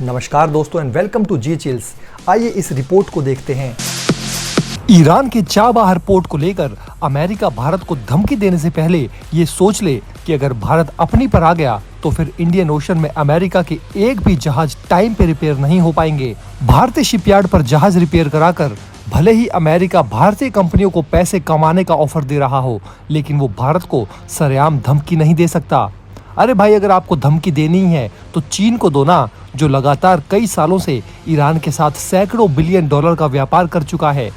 नमस्कार दोस्तों and welcome to G chills. आइए इस रिपोर्ट को देखते हैं। ईरान के चाबहार पोर्ट को लेकर अमेरिका भारत को धमकी देने से पहले ये सोच ले कि अगर भारत अपनी पर आ गया तो फिर इंडियन ओशन में अमेरिका के एक भी जहाज टाइम पे रिपेयर नहीं हो पाएंगे। भारतीय शिपयार्ड पर जहाज रिपेयर कराकर भले ही अमेरिका भारतीय कंपनियों को पैसे कमाने का ऑफर दे रहा हो, लेकिन वो भारत को सरेआम धमकी नहीं दे सकता। अरे भाई, अगर आपको धमकी देनी है तो चीन को दो ना, जो लगातार कई सालों से ईरान के साथ सैकड़ों बिलियन डॉलर का व्यापार कर चुका है।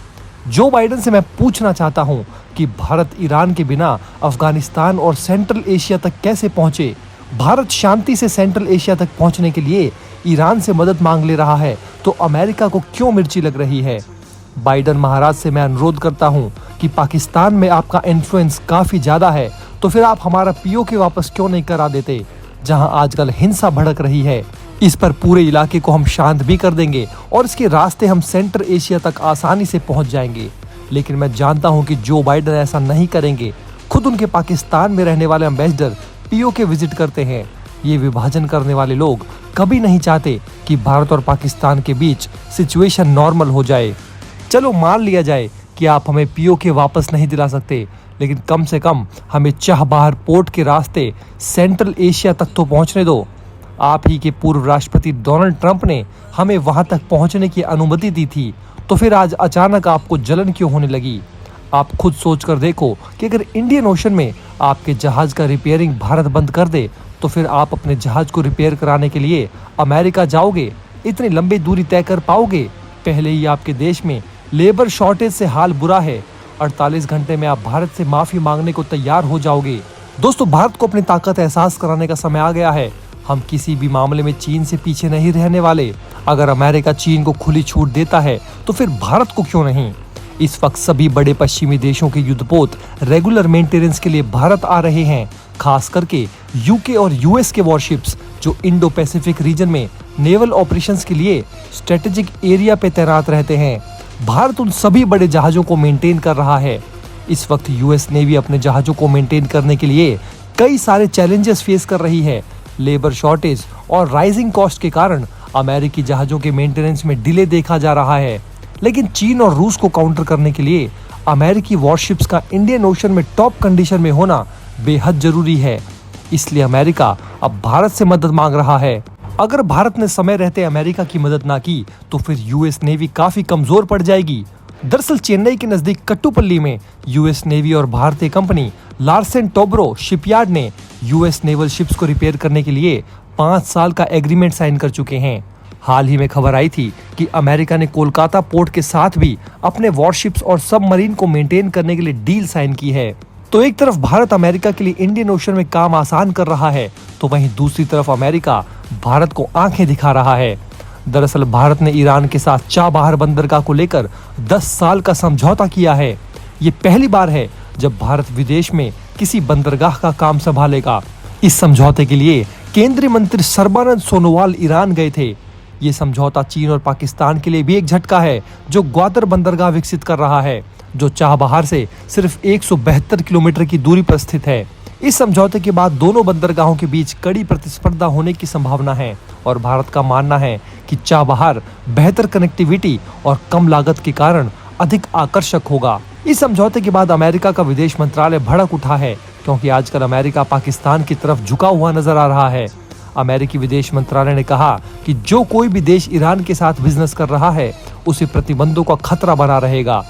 जो बाइडेन से मैं पूछना चाहता हूं कि भारत ईरान के बिना अफगानिस्तान और सेंट्रल एशिया तक कैसे पहुंचे। भारत शांति से सेंट्रल एशिया तक पहुंचने के लिए ईरान से मदद मांग ले रहा है, तो अमेरिका को क्यों मिर्ची लग रही है। बाइडेन महाराज से मैं अनुरोध करता हूं कि पाकिस्तान में आपका इन्फ्लुएंस काफी ज्यादा है, तो फिर आप हमारा पीओके वापस क्यों नहीं करा देते, जहां आजकल हिंसा भड़क रही है। इस पर पूरे इलाके को हम शांत भी कर देंगे और इसके रास्ते हम सेंट्रल एशिया तक आसानी से पहुंच जाएंगे। लेकिन मैं जानता हूं कि जो बाइडेन ऐसा नहीं करेंगे। खुद उनके पाकिस्तान में रहने वाले एम्बेसडर पीओके विजिट करते हैं। ये विभाजन करने वाले लोग कभी नहीं चाहते कि भारत और पाकिस्तान के बीच सिचुएशन नॉर्मल हो जाए। चलो मान लिया जाए कि आप हमें पीओके वापस नहीं दिला सकते, लेकिन कम से कम हमें चाबहार पोर्ट के रास्ते सेंट्रल एशिया तक तो पहुंचने दो। आप ही के पूर्व राष्ट्रपति डोनाल्ड ट्रंप ने हमें वहां तक पहुंचने की अनुमति दी थी, तो फिर आज अचानक आपको जलन क्यों होने लगी। आप खुद सोच कर देखो कि अगर इंडियन ओशन में आपके जहाज का रिपेयरिंग भारत बंद कर दे, तो फिर आप अपने जहाज को रिपेयर कराने के लिए अमेरिका जाओगे? इतनी लंबी दूरी तय कर पाओगे? पहले ही आपके देश में लेबर शॉर्टेज से हाल बुरा है। 48 घंटे में आप भारत से माफी मांगने को तैयार हो जाओगे। दोस्तों, भारत को अपनी ताकत एहसास कराने का समय आ गया है। हम किसी भी मामले में चीन से पीछे नहीं रहने वाले। अगर अमेरिका चीन को खुली छूट देता है तो फिर भारत को क्यों नहीं। इस वक्त सभी बड़े पश्चिमी देशों के युद्धपोत रेगुलर मेंटेनेंस के लिए भारत आ रहे हैं, खास करके यूके और यूएस के वॉरशिप्स जो इंडो पैसिफिक रीजन में नेवल ऑपरेशंस के लिए स्ट्रेटेजिक एरिया पे तैनात रहते हैं। भारत उन सभी बड़े जहाजों को मेंटेन कर रहा है। इस वक्त यूएस नेवी अपने जहाजों को मेंटेन करने के लिए कई सारे चैलेंजेस फेस कर रही है। लेबर शॉर्टेज और राइजिंग कॉस्ट के कारण अमेरिकी जहाजों के मेंटेनेंस में डिले देखा जा रहा है। लेकिन चीन और रूस को काउंटर करने के लिए अमेरिकी वॉरशिप्स का इंडियन ओशन में टॉप कंडीशन में होना बेहद जरूरी है। इसलिए अमेरिका अब भारत से मदद मांग रहा है। अगर भारत ने समय रहते अमेरिका की मदद ना की तो फिर यूएस नेवी काफी कमजोर पड़ जाएगी। दरअसल चेन्नई के नजदीक कट्टुपल्ली में यूएस नेवी और भारतीय कंपनी लार्सन टोब्रो शिपयार्ड ने यूएस नेवल शिप्स को रिपेयर करने के लिए 5 साल का एग्रीमेंट साइन कर चुके हैं। हाल ही में खबर आई थी कि अमेरिका ने कोलकाता पोर्ट के साथ भी अपने वॉरशिप्स और सबमरीन को मेंटेन करने के लिए डील साइन की है। तो एक तरफ भारत अमेरिका के लिए इंडियन ओशन में काम आसान कर रहा है, तो वहीं दूसरी तरफ अमेरिका भारत को आंखें दिखा रहा है। दरअसल भारत ने ईरान के साथ चाबहार बंदरगाह को लेकर 10 साल का समझौता किया है। ये पहली बार है जब भारत विदेश में किसी बंदरगाह का काम संभालेगा। इस समझौते के लिए केंद्रीय मंत्री सर्बानंद सोनोवाल ईरान गए थे। ये समझौता चीन और पाकिस्तान के लिए भी एक झटका है, जो ग्वादर बंदरगाह विकसित कर रहा है, जो चाबहार से सिर्फ 172 किलोमीटर की दूरी पर स्थित है। इस समझौते के बाद दोनों बंदरगाहों के बीच कड़ी प्रतिस्पर्धा होने की संभावना है और भारत का मानना है कि चाबहार बेहतर कनेक्टिविटी और कम लागत के कारण अधिक आकर्षक होगा। इस समझौते के बाद अमेरिका का विदेश मंत्रालय भड़क उठा है, क्योंकि आजकल अमेरिका पाकिस्तान की तरफ झुका हुआ नजर आ रहा है। अमेरिकी विदेश मंत्रालय ने कहा कि जो कोई भी देश ईरान के साथ बिजनेस कर रहा है उसे प्रतिबंधों का खतरा बना रहेगा।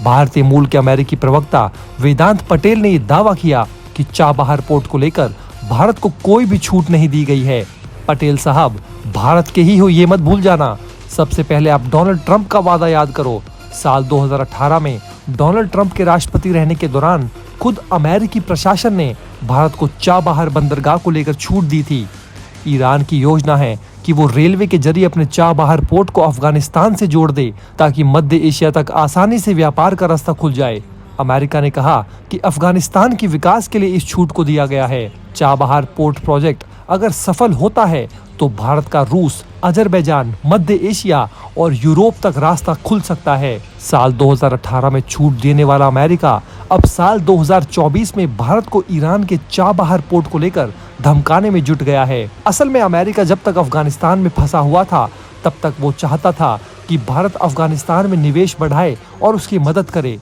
भारतीय मूल के अमेरिकी प्रवक्ता वेदांत पटेल ने यह दावा किया कि चाबहार पोर्ट को लेकर भारत को कोई भी छूट नहीं दी गई है। पटेल साहब, भारत के ही हो ये मत भूल जाना। सबसे पहले आप डोनाल्ड ट्रंप का वादा याद करो। साल 2018 में डोनाल्ड ट्रंप के राष्ट्रपति रहने के दौरान खुद अमेरिकी प्रशासन ने भारत को चाबहार बंदरगाह को लेकर छूट दी थी। ईरान की योजना है कि वो रेलवे के जरिए अपने चाबहार पोर्ट को अफगानिस्तान से जोड़ दे, ताकि मध्य एशिया तक आसानी से व्यापार का रास्ता खुल जाए। अमेरिका ने कहा कि अफगानिस्तान के विकास के लिए इस छूट को दिया गया है। चाबहार पोर्ट प्रोजेक्ट अगर सफल होता है तो भारत का रूस, अजरबैजान, मध्य एशिया और यूरोप तक रास्ता खुल सकता है। साल 2018 में छूट देने वाला अमेरिका अब साल 2024 में भारत को ईरान के चाबहार पोर्ट को लेकर धमकाने में जुट गया है। असल में अमेरिका जब तक अफगानिस्तान में फंसा हुआ था तब तक वो चाहता था कि भारत अफगानिस्तान में निवेश बढ़ाए और उसकी मदद करे।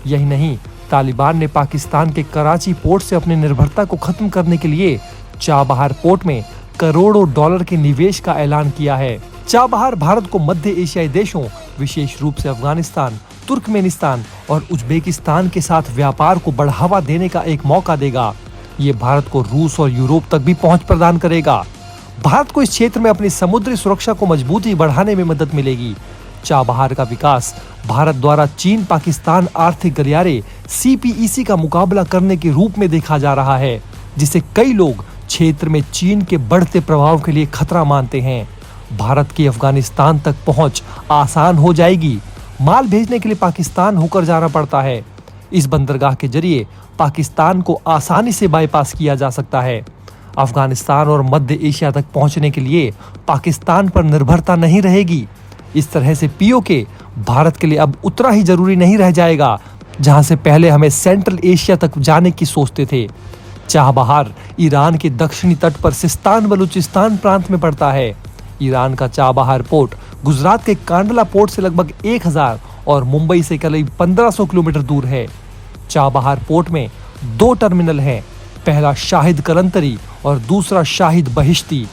यही नहीं, तालिबान ने पाकिस्तान के कराची पोर्ट से अपनी निर्भरता को खत्म करने के लिए चाबहार पोर्ट में करोड़ों डॉलर के निवेश का ऐलान किया है। चाबहार भारत को मध्य एशियाई देशों, विशेष रूप से अफगानिस्तान, तुर्कमेनिस्तान और उज्बेकिस्तान के साथ व्यापार को बढ़ावा देने का एक मौका देगा। ये भारत को रूस और यूरोप तक भी पहुंच प्रदान करेगा। भारत को इस क्षेत्र में अपनी समुद्री सुरक्षा को मजबूती बढ़ाने में मदद मिलेगी। चाबहार का विकास भारत द्वारा चीन पाकिस्तान आर्थिक गलियारे CPEC का मुकाबला करने के रूप में देखा जा रहा है, जिसे कई लोग क्षेत्र में चीन के बढ़ते प्रभाव के लिए खतरा मानते हैं। भारत की अफगानिस्तान तक पहुंच आसान हो जाएगी। माल भेजने के लिए पाकिस्तान होकर जाना पड़ता है। इस बंदरगाह के जरिए पाकिस्तान को आसानी से बाईपास किया जा सकता है। अफगानिस्तान और मध्य एशिया तक पहुंचने के लिए पाकिस्तान पर निर्भरता नहीं रहेगी। इस तरह से POK भारत के लिए अब उतना ही जरूरी नहीं रह जाएगा जहां से पहले हमें सेंट्रल एशिया तक जाने की सोचते थे। चाबहार ईरान के दक्षिणी तट पर सिस्तान बलूचिस्तान प्रांत में पड़ता है। ईरान का चाबहार पोर्ट गुजरात के कांडला पोर्ट से लगभग 1000 और मुंबई से करीब 1500 किलोमीटर दूर है। चाबहार पोर्ट में 2 टर्मिनल हैं, पहला शाहिद कलंतरी और दूसरा शाहिद बहिश्ती।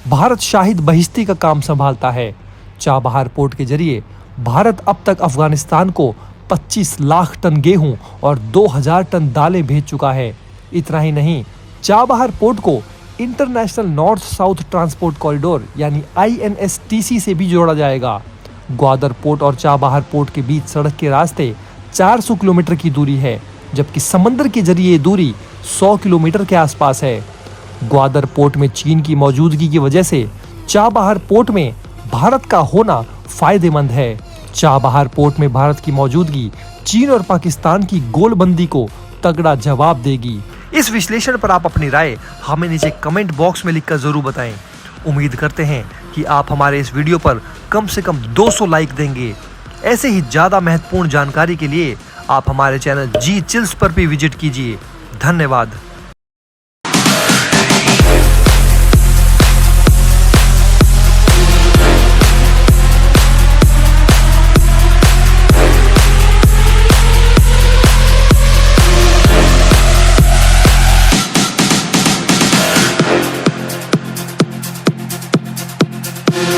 भारत शाहिद बहिश्ती का काम संभालता है। चाबहार पोर्ट के जरिए भारत अब तक अफगानिस्तान को 25 लाख टन गेहूं और 2000 टन दालें भेज चुका है। इतना ही नहीं, चाबहार पोर्ट को international north south transport corridor यानी INSTC से भी जोड़ा जाएगा। ग्वादर पोर्ट और चाबहार पोर्ट के बीच सड़क के रास्ते 400 किलोमीटर की दूरी है, जबकि समंदर के जरिए ये दूरी 100 किलोमीटर के आसपास है। ग्वादर पोर्ट में चीन की मौजूदगी की वजह से चाबहार पोर्ट में भारत का होना फायदेमंद है। चाबहार पोर्ट में भारत की मौजूदगी चीन और पाकिस्तान की गोलबंदी को तगड़ा जवाब देगी। इस विश्लेषण पर आप अपनी राय हमें नीचे कमेंट बॉक्स में लिखकर जरूर बताएं। उम्मीद करते हैं कि आप हमारे इस वीडियो पर कम से कम 200 लाइक देंगे। ऐसे ही ज्यादा महत्वपूर्ण जानकारी के लिए आप हमारे चैनल जी चिल्स पर भी विजिट कीजिए। धन्यवाद।